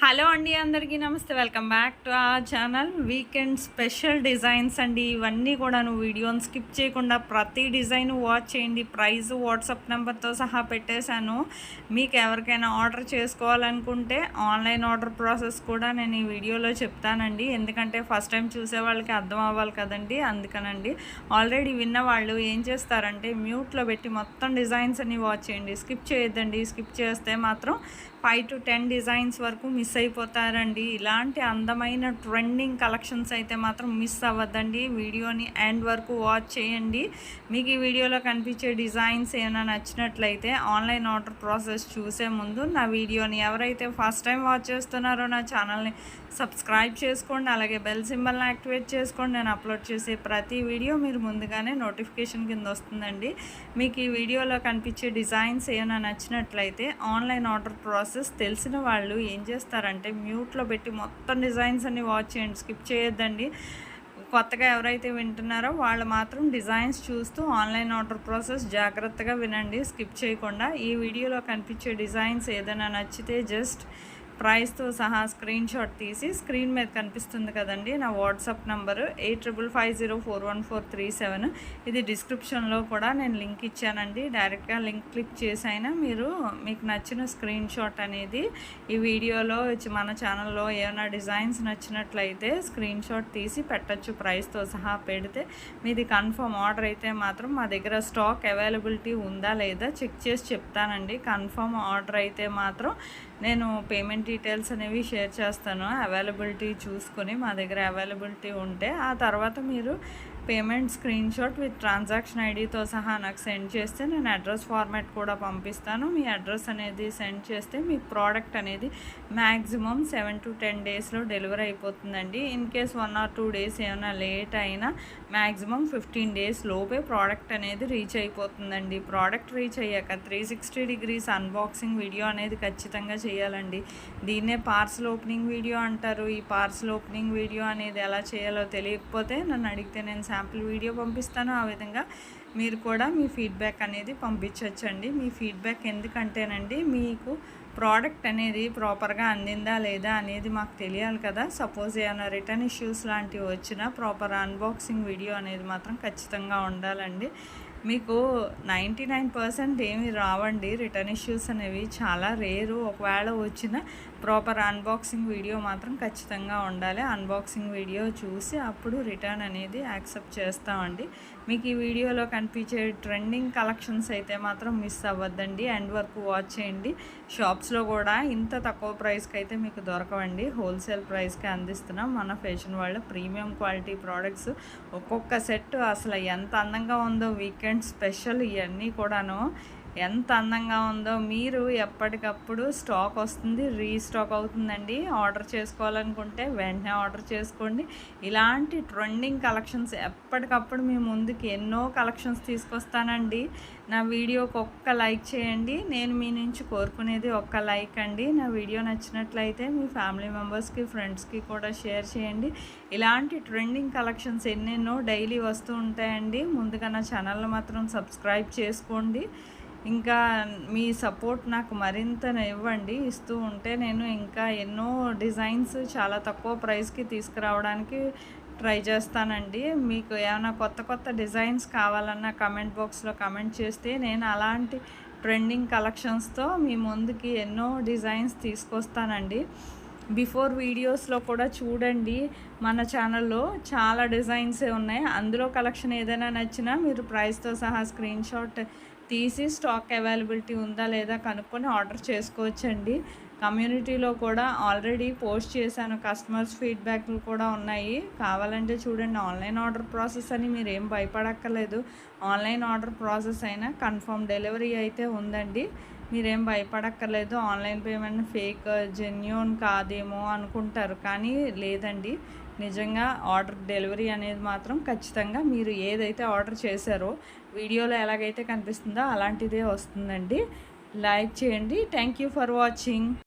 Hello అండి, అందరికీ నమస్తే. Welcome back to our channel. Weekend special designs అండి. ఇవన్నీ కూడాను వీడియోని స్కిప్ చేయకుండా ప్రతి డిజైన్ వాచ్ చేయండి. ప్రైస్ వాట్సాప్ నెంబర్తో సహా పెట్టేశాను. మీకు ఎవరికైనా ఆర్డర్ చేసుకోవాలనుకుంటే ఆన్లైన్ ఆర్డర్ ప్రాసెస్ కూడా నేను ఈ వీడియోలో చెప్తానండి. ఎందుకంటే ఫస్ట్ టైం చూసే వాళ్ళకి అర్థం అవ్వాలి కదండి, అందుకనండి. ఆల్రెడీ విన్న వాళ్ళు ఏం చేస్తారంటే మ్యూట్లో పెట్టి మొత్తం డిజైన్స్ అన్ని వాచ్ చేయండి. స్కిప్ చేయొద్దండి. స్కిప్ చేస్తే మాత్రం 5 to 10 డిజైన్స్ వరకు మిస్ అయిపోతారండి. ఇలాంటి అందమైన ట్రెండింగ్ కలెక్షన్స్ అయితే మాత్రం మిస్ అవ్వద్దండి. వీడియోని ఎండ్ వరకు వాచ్ చేయండి. మీకు ఈ వీడియోలో కనిపించే డిజైన్స్ ఏమైనా నచ్చినట్లయితే ఆన్లైన్ ఆర్డర్ ప్రాసెస్ చూసే ముందు నా వీడియోని ఎవరైతే ఫస్ట్ టైం వాచ్ చేస్తున్నారో నా ఛానల్ని సబ్స్క్రైబ్ చేసుకోండి. అలాగే బెల్ సింబల్ని యాక్టివేట్ చేసుకోండి. నేను అప్లోడ్ చేసే ప్రతి వీడియో మీరు ముందుగానే నోటిఫికేషన్ కింద వస్తుందండి. మీకు ఈ వీడియోలో కనిపించే డిజైన్స్ ఏమైనా నచ్చినట్లయితే ఆన్లైన్ ఆర్డర్ ప్రాసెస్ తెలిసిన వాళ్ళు ఏం చేస్తారంటే మ్యూట్లో పెట్టి మొత్తం డిజైన్స్ అన్ని వాచ్ చేయండి. స్కిప్ చేయొద్దండి. కొత్తగా ఎవరైతే వింటున్నారో వాళ్ళు మాత్రం డిజైన్స్ చూస్తూ ఆన్లైన్ ఆర్డర్ ప్రాసెస్ జాగ్రత్తగా వినండి, స్కిప్ చేయకుండా. ఈ వీడియోలో కనిపించే డిజైన్స్ ఏదైనా నచ్చితే జస్ట్ ప్రైస్తో సహా స్క్రీన్ షాట్ తీసి స్క్రీన్ మీద కనిపిస్తుంది కదండి నా వాట్సాప్ నంబరు 8550414437. ఇది డిస్క్రిప్షన్లో కూడా నేను లింక్ ఇచ్చానండి. డైరెక్ట్గా లింక్ క్లిక్ చేసైనా మీకు నచ్చిన స్క్రీన్ షాట్ అనేది ఈ వీడియోలో మన ఛానల్లో ఏమైనా డిజైన్స్ నచ్చినట్లయితే స్క్రీన్ షాట్ తీసి పెట్టచ్చు. ప్రైస్తో సహా పెడితే మీది కన్ఫర్మ్ ఆర్డర్ అయితే మాత్రం మా దగ్గర స్టాక్ అవైలబిలిటీ ఉందా లేదా చెక్ చేసి చెప్తానండి. కన్ఫర్మ్ ఆర్డర్ అయితే మాత్రం నేను పేమెంట్ డీటెయిల్స్ అనేవి షేర్ చేస్తాను. అవైలబిలిటీ చూసుకొని మా దగ్గర అవైలబిలిటీ ఉంటే ఆ తర్వాత మీరు payment screen shot with transaction ఐడితో సహా నాకు సెండ్ చేస్తే నేను అడ్రస్ ఫార్మాట్ కూడా పంపిస్తాను. మీ అడ్రస్ అనేది సెండ్ చేస్తే మీకు ప్రోడక్ట్ అనేది మ్యాక్సిమం 7 to 10 డేస్లో డెలివరీ అయిపోతుందండి. ఇన్ కేస్ 1 or 2 డేస్ ఏమైనా లేట్ అయినా మ్యాక్సిమం 15 డేస్ లోపే ప్రోడక్ట్ అనేది రీచ్ అయిపోతుందండి. ప్రోడక్ట్ రీచ్ అయ్యాక 360 degrees అన్బాక్సింగ్ వీడియో అనేది ఖచ్చితంగా చేయాలండి. దీన్నే పార్సల్ ఓపెనింగ్ వీడియో అంటారు. ఈ పార్సల్ ఓపెనింగ్ వీడియో అనేది ఎలా చేయాలో తెలియకపోతే నన్ను అడిగితే నేను శాంపుల్ వీడియో పంపిస్తాను. ఆ విధంగా మీరు కూడా మీ ఫీడ్బ్యాక్ అనేది పంపించవచ్చండి. మీ ఫీడ్బ్యాక్ ఎందుకంటేనండి మీకు ప్రోడక్ట్ అనేది ప్రాపర్గా అందిందా లేదా అనేది మాకు తెలియాలి కదా. సపోజ్ ఏమైనా రిటర్న్ ఇష్యూస్ లాంటివి వచ్చినా ప్రాపర్ అన్బాక్సింగ్ వీడియో అనేది మాత్రం ఖచ్చితంగా ఉండాలండి. మీకు 99% ఏమి రావండి రిటర్న్ ఇష్యూస్ అనేవి, చాలా రేరు. ఒకవేళ వచ్చిన ప్రాపర్ అన్బాక్సింగ్ వీడియో మాత్రం ఖచ్చితంగా ఉండాలి. అన్బాక్సింగ్ వీడియో చూసి అప్పుడు రిటర్న్ అనేది యాక్సెప్ట్ చేస్తామండి. మీకు ఈ వీడియోలో కనిపించే ట్రెండింగ్ కలెక్షన్స్ అయితే మాత్రం మిస్ అవ్వద్దండి. ఎండ్ వరకు వాచ్ చేయండి. షాప్స్లో కూడా ఇంత తక్కువ ప్రైస్కి అయితే మీకు దొరకవండి. హోల్సేల్ ప్రైస్కి అందిస్తున్నాం మన ఫ్యాషన్ వాళ్ళ ప్రీమియం క్వాలిటీ ప్రోడక్ట్స్. ఒక్కొక్క సెట్ అసలు ఎంత అందంగా ఉందో, వీకెండ్ స్పెషల్ ఇవన్నీ కూడాను ఎంత అందంగా ఉందో. మీరు ఎప్పటికప్పుడు స్టాక్ వస్తుంది, రీస్టాక్ అవుతుందండి. ఆర్డర్ చేసుకోవాలనుకుంటే వెంటనే ఆర్డర్ చేసుకోండి. ఇలాంటి ట్రెండింగ్ కలెక్షన్స్ ఎప్పటికప్పుడు మీ ముందుకి ఎన్నో కలెక్షన్స్ తీసుకొస్తానండి. నా వీడియోకి ఒక్క లైక్ చేయండి. నేను మీ నుంచి కోరుకునేది ఒక్క లైక్ అండి. నా వీడియో నచ్చినట్లయితే మీ ఫ్యామిలీ మెంబర్స్కి, ఫ్రెండ్స్కి కూడా షేర్ చేయండి. ఇలాంటి ట్రెండింగ్ కలెక్షన్స్ ఎన్నెన్నో డైలీ వస్తూ ఉంటాయండి. ముందుగా నా ఛానల్ని మాత్రం సబ్స్క్రైబ్ చేసుకోండి. ఇంకా మీ సపోర్ట్ నాకు మరింత ఇవ్వండి. ఇస్తూ ఉంటే నేను ఇంకా ఎన్నో డిజైన్స్ చాలా తక్కువ ప్రైస్కి తీసుకురావడానికి ట్రై చేస్తానండి. మీకు ఏమైనా కొత్త కొత్త డిజైన్స్ కావాలన్నా కమెంట్ బాక్స్లో కమెంట్ చేస్తే నేను అలాంటి ట్రెండింగ్ కలెక్షన్స్తో మీ ముందుకి ఎన్నో డిజైన్స్ తీసుకొస్తానండి. బిఫోర్ వీడియోస్లో కూడా చూడండి, మన ఛానల్లో చాలా డిజైన్సే ఉన్నాయి. అందులో కలెక్షన్ ఏదైనా నచ్చినా మీరు ప్రైస్తో సహా స్క్రీన్ షాట్ తీసి స్టాక్ అవైలబిలిటీ ఉందా లేదా కనుక్కొని ఆర్డర్ చేసుకోవచ్చండి. కమ్యూనిటీలో కూడా ఆల్రెడీ పోస్ట్ చేశాను. కస్టమర్స్ ఫీడ్బ్యాక్లు కూడా ఉన్నాయి. కావాలంటే చూడండి. ఆన్లైన్ ఆర్డర్ ప్రాసెస్ అని మీరు ఏం భయపడక్కర్లేదు. ఆన్లైన్ ఆర్డర్ ప్రాసెస్ అయినా కన్ఫర్మ్ డెలివరీ అయితే ఉందండి. మీరేం భయపడక్కర్లేదు. ఆన్లైన్ పేమెంట్ ఫేక్, జెన్యూన్ కాదేమో అనుకుంటారు, కానీ లేదండి. నిజంగా ఆర్డర్ డెలివరీ అనేది మాత్రం ఖచ్చితంగా మీరు ఏదైతే ఆర్డర్ చేశారో వీడియోలో ఎలాగైతే కనిపిస్తుందో అలాంటిదే వస్తుందండి. లైక్ చేయండి. Thank you for watching.